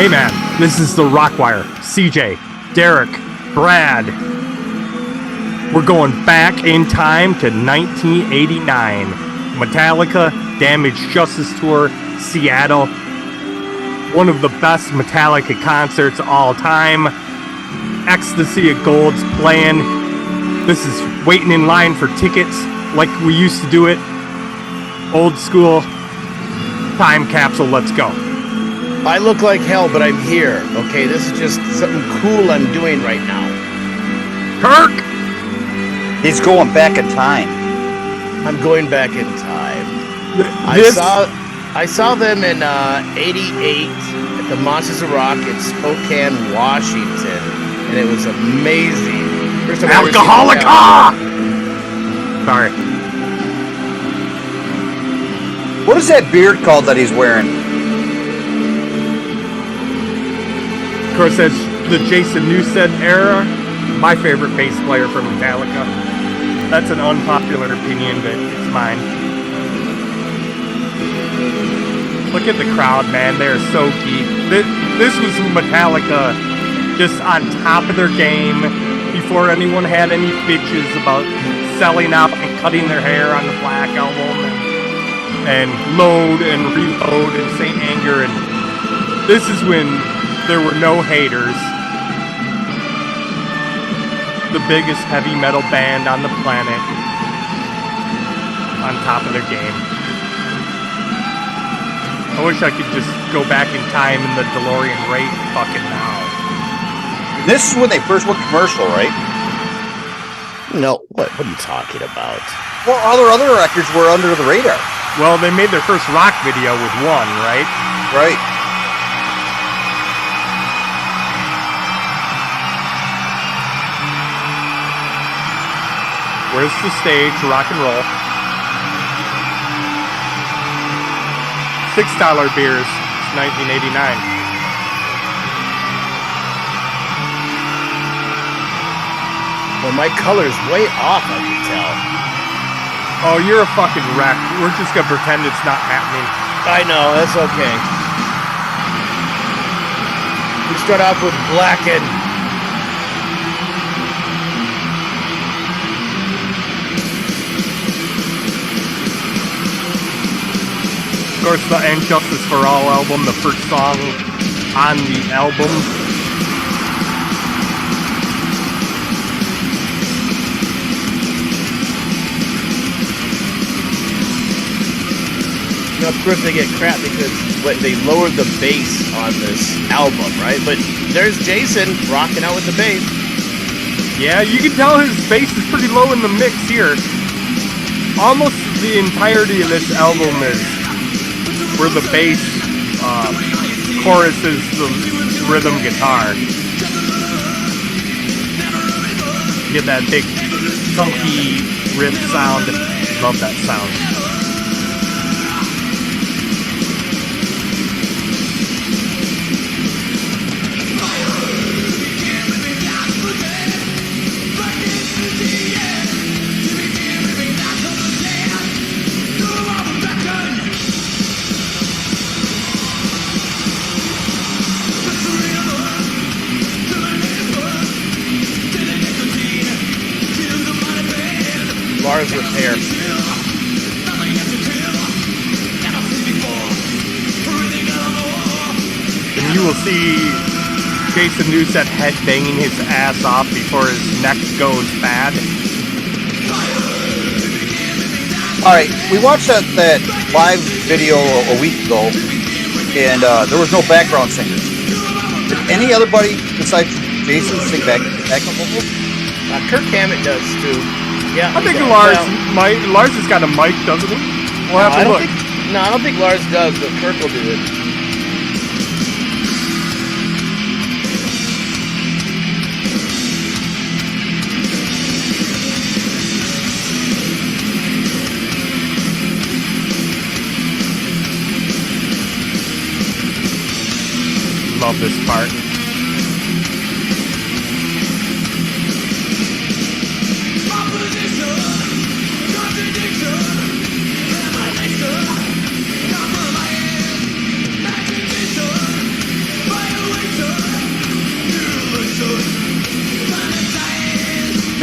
Hey man, this is the RockWire. CJ, Derek, Brad. We're going back in time to 1989. Metallica, Damage Justice Tour, Seattle. One of the best Metallica concerts of all time. Ecstasy of Gold's playing. This is waiting in line for tickets like we used to do it. Old school. Time capsule, let's go. I look like hell, but I'm here. Okay, this is just something cool I'm doing right now. Kirk! He's going back in time. I'm going back in time. I saw them in '88 at the Monsters of Rock in Spokane, Washington, and it was amazing. First time Alcoholica! Sorry. What is that beard called that he's wearing? Of course, that's the Jason Newsted era. My favorite bass player from Metallica. That's an unpopular opinion, but it's mine. Look at the crowd, man. They're so geek. This was Metallica just on top of their game before anyone had any bitches about selling out and cutting their hair on the Black Album and Load and Reload and Saint Anger. And this is when there were no haters. The biggest heavy metal band on the planet, on top of their game. I wish I could just go back in time in the DeLorean right fucking now. This is when they first went commercial, right? No, what are you talking about? Well, all their other records were under the radar. Well, they made their first rock video with one, right? Right. Where's the stage? Rock and roll. $6 beers. It's 1989. Well, my color's way off, I can tell. Oh, you're a fucking wreck. We're just gonna pretend it's not happening. I know, that's okay. We start off with Blackened. Of course, the And Justice for All album, the first song on the album. You know, of course, they get crap because they lowered the bass on this album, right? But there's Jason rocking out with the bass. Yeah, you can tell his bass is pretty low in the mix here. Almost the entirety of this album is where the bass chorus is the rhythm guitar. You get that big funky riff sound. Love that sound. Lars Repair. And you will see Jason Newsted headbanging his ass off before his neck goes bad. Alright, we watched that live video a week ago, and there was no background singers. Did anybody besides Jason sing backup vocals? Kirk Hammett does too. Yeah, I think Lars has got a mic, doesn't he? We'll have to look. I don't think Lars does, but Kirk will do it. Love this part.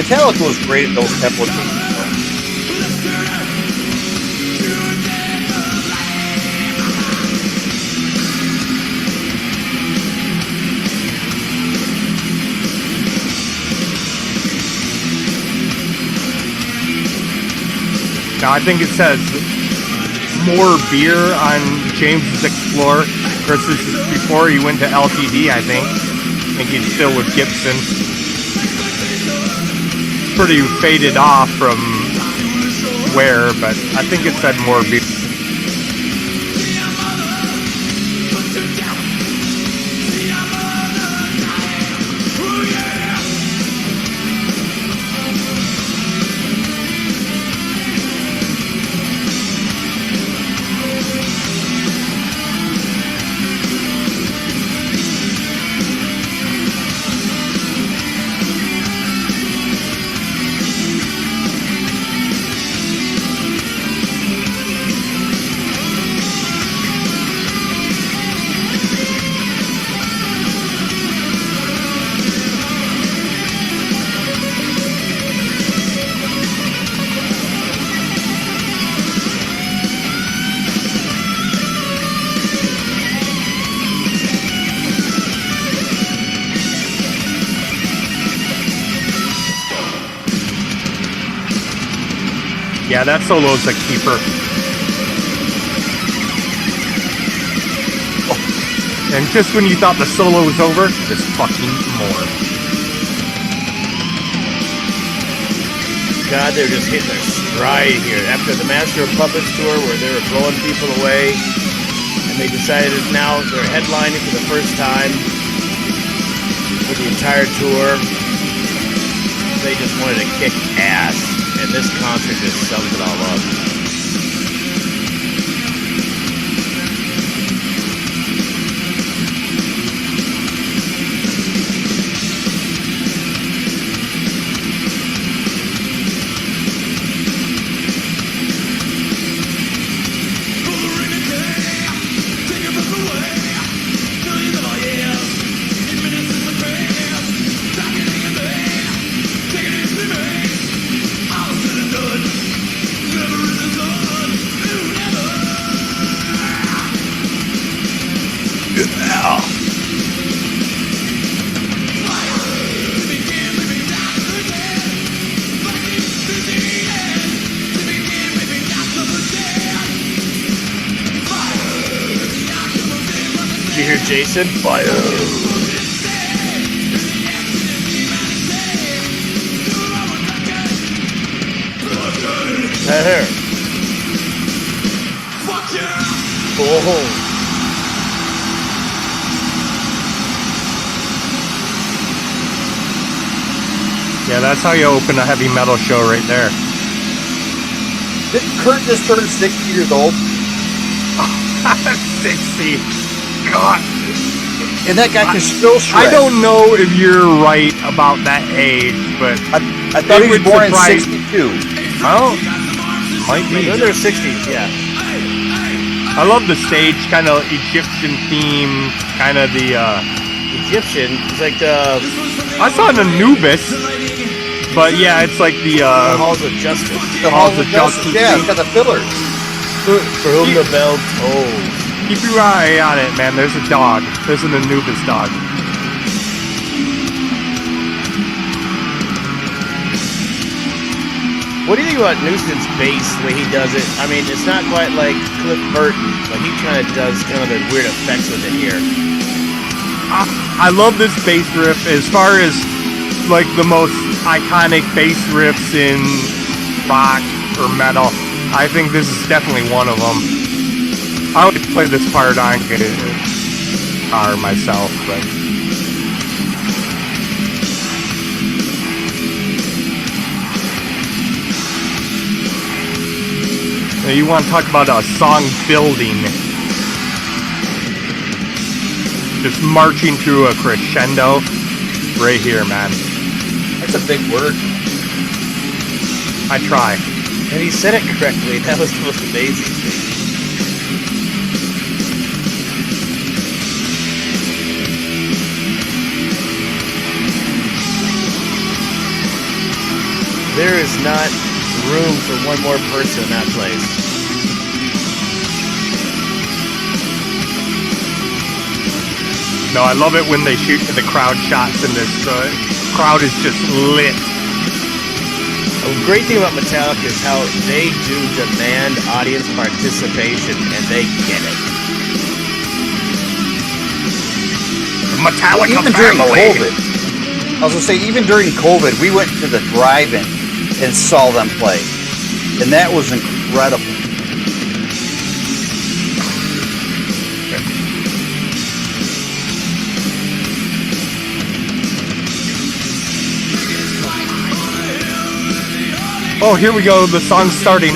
Metallica was great at those tempo changes. Now I think it says more beer on James's Explorer versus before he went to LTD, I think. I think he's still with Gibson. Pretty faded off from where, but I think it said more beer. Yeah, that solo's a keeper. Oh. And just when you thought the solo was over, there's fucking more. God, they're just hitting their stride here. After the Master of Puppets tour where they were blowing people away, and they decided now they're headlining for the first time for the entire tour. They just wanted to kick ass. And this concert just sums it all up. You hear Jason? Fire! There. Fuck yeah! Oh. Yeah, that's how you open a heavy metal show right there. Didn't Kurt just turn 60 years old? 60. God. And that guy can still shred. I don't know if you're right about that age, but I thought he was born in 62. Oh, might be. In their 60s, yeah. I love the stage, kind of Egyptian theme, kind of the Egyptian. It's like the I saw an Anubis, but yeah, it's like the Halls of Justice. The Halls of Justice. Yeah, it's got the fillers. For whom the bell tolls. Keep your eye on it, man. There's a dog. There's an Anubis dog. What do you think about Newson's bass, the way he does it? I mean, it's not quite like Cliff Burton, but he kind of does kind of the weird effects with it here. I love this bass riff. As far as like the most iconic bass riffs in rock or metal, I think this is definitely one of them. I would play this part on guitar myself, but now you want to talk about a song building, just marching through a crescendo right here, man. That's a big word. I try. And he said it correctly. That was the most amazing thing. There is not room for one more person in that place. No, I love it when they shoot the crowd shots and this crowd is just lit. The great thing about Metallica is how they do demand audience participation, and they get it. Metallica even during COVID, I was gonna say, even during COVID, we went to the drive-in and saw them play, and that was incredible. Oh, here we go. The song's starting.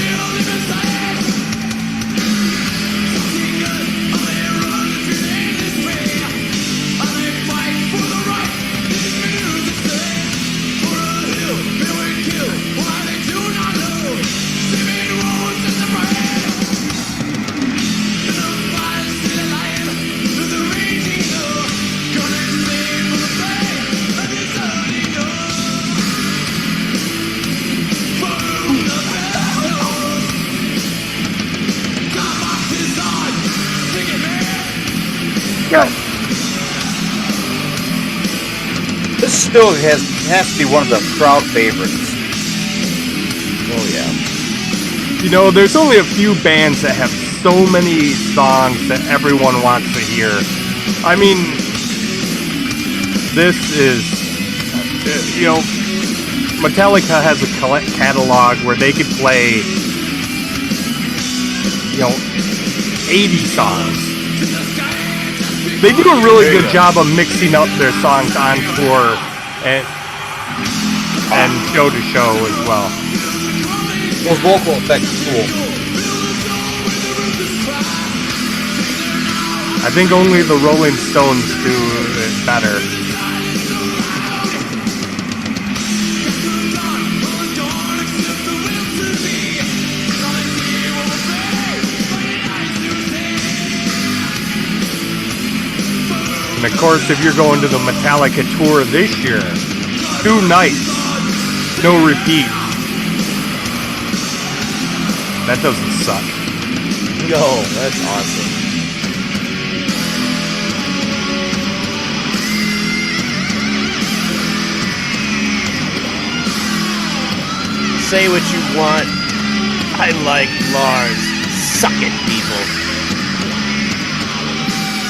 This still has to be one of the crowd favorites. Oh yeah. You know, there's only a few bands that have so many songs that everyone wants to hear. I mean, this is, you know, Metallica has a catalog where they could play, you know, 80 songs. They do a really good job of mixing up their songs on tour and show to show as well. Those vocal effects are cool. I think only the Rolling Stones do it better. And of course, if you're going to the Metallica tour this year, 2 nights, no repeat. That doesn't suck. No, that's awesome. Say what you want. I like Lars. Suck it, people.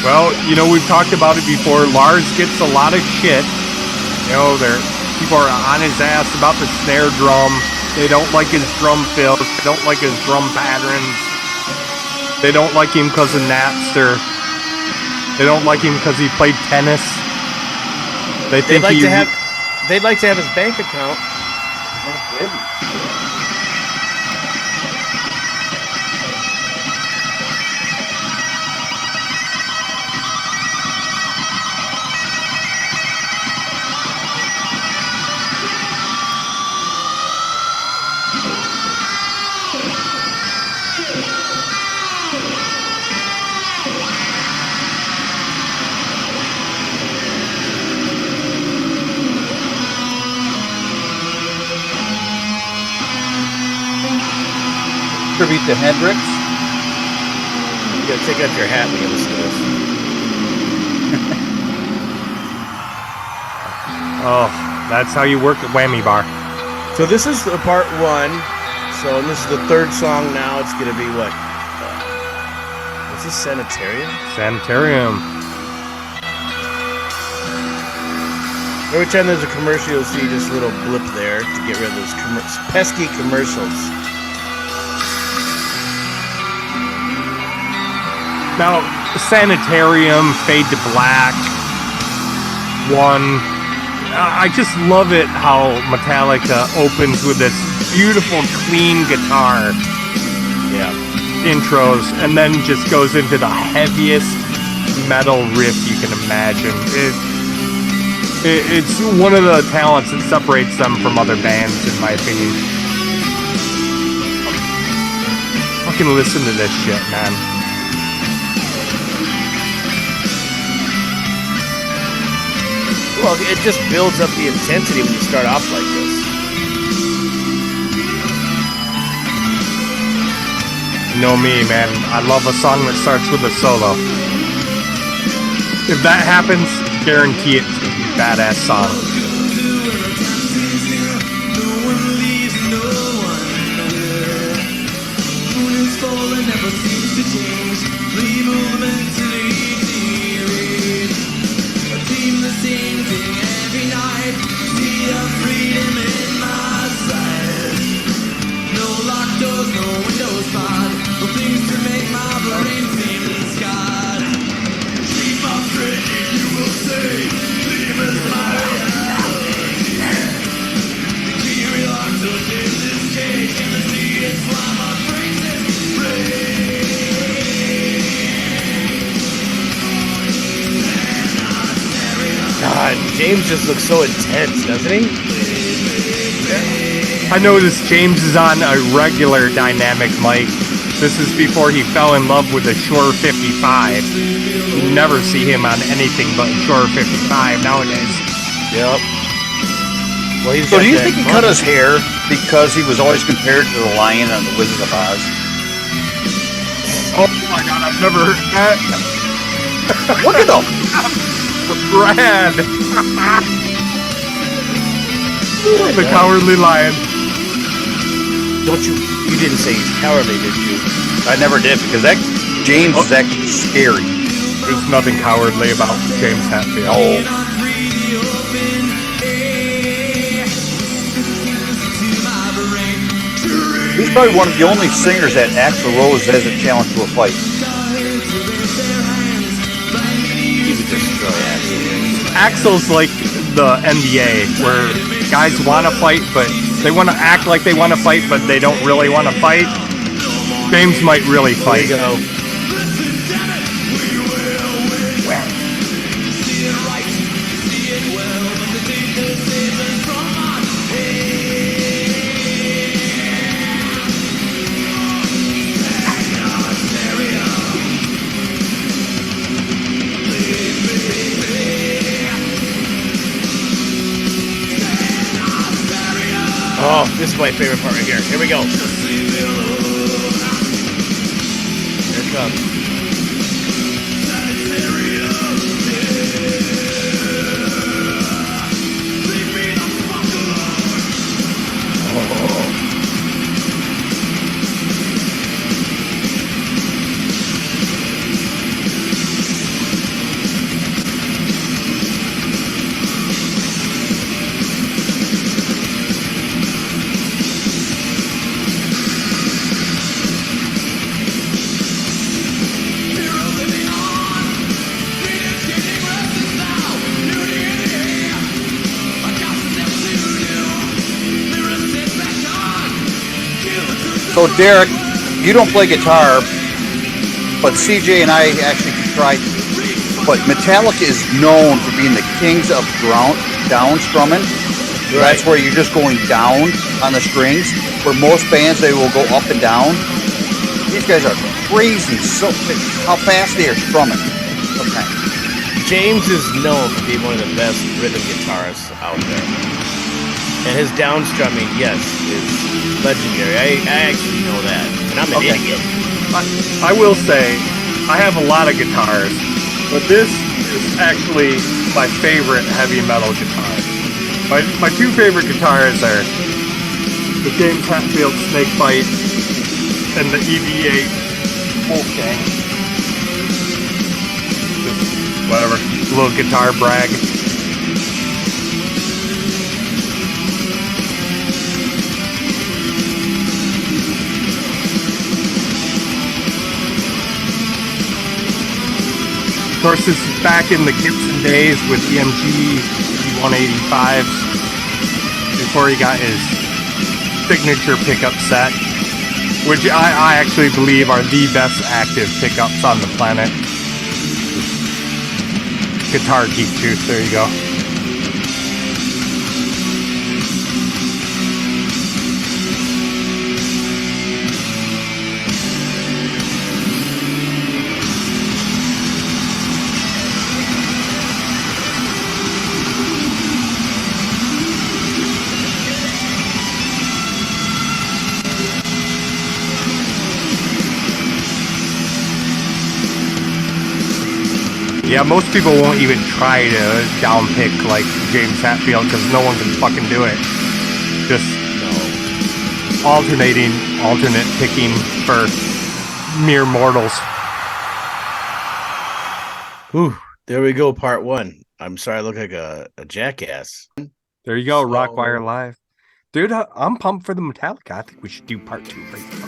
Well, you know, we've talked about it before. Lars gets a lot of shit. You know, people are on his ass about the snare drum. They don't like his drum fills. They don't like his drum patterns. They don't like him because of Napster. They don't like him because he played tennis. They'd like to have his bank account. Tribute to Hendrix. You gotta take off your hat when you listen to this. Oh, that's how you work at Whammy Bar. So this is the part 1. So and this is the 3rd song now. It's gonna be what? What's this, Sanitarium? Sanitarium. Every time there's a commercial, you'll see just a little blip there to get rid of those pesky commercials. Now, Sanitarium, Fade to Black, 1. I just love it how Metallica opens with this beautiful, clean guitar intros, and then just goes into the heaviest metal riff you can imagine. It's one of the talents that separates them from other bands, in my opinion. Fucking listen to this shit, man. Well, it just builds up the intensity when you start off like this. know me, man. I love a song that starts with a solo. If that happens, guarantee it's a badass song. God, James just looks so intense, doesn't he? I noticed James is on a regular dynamic mic. This is before he fell in love with the Shure 55. You never see him on anything but Shure 55 nowadays. Yep. Well, So do you think he cut his hair because he was always compared to the lion on the Wizard of Oz? Oh my god, I've never heard that. Look at him! Brad! The cowardly lion. You didn't say he's cowardly, did you? I never did, because that James is actually scary. There's nothing cowardly about James Hetfield. Oh. He's probably one of the only singers that Axl Rose has a challenge to a fight. He would destroy Axl. Axl's like the NBA, where guys want to fight, but they want to act like they want to fight, but they don't really want to fight. James might really fight. There you go. Oh, this is my favorite part right here. Here we go. Here it comes. So Derek, you don't play guitar, but CJ and I actually tried. But Metallica is known for being the kings of down strumming. Right. That's where you're just going down on the strings. Where most bands, they will go up and down. These guys are crazy. So how fast they are strumming. Okay. James is known to be one of the best rhythm guitarists out there. And his down strumming, yes, is legendary. I actually know that. And I'm an idiot. I will say, I have a lot of guitars, but this is actually my favorite heavy metal guitar. My two favorite guitars are the James Hetfield Snakebite and the EV8 Wolfgang. Just whatever, little guitar brag. Of course, this is back in the Gibson days with EMG 185s, before he got his signature pickup set, which I actually believe are the best active pickups on the planet. Guitar Geek Juice, there you go. Yeah, most people won't even try to downpick like James Hetfield because no one can fucking do it. Just alternate picking for mere mortals. Whew, there we go, part 1. I'm sorry I look like a jackass. There you go, So- RockWire Live. Dude, I'm pumped for the Metallica. I think we should do part 2 right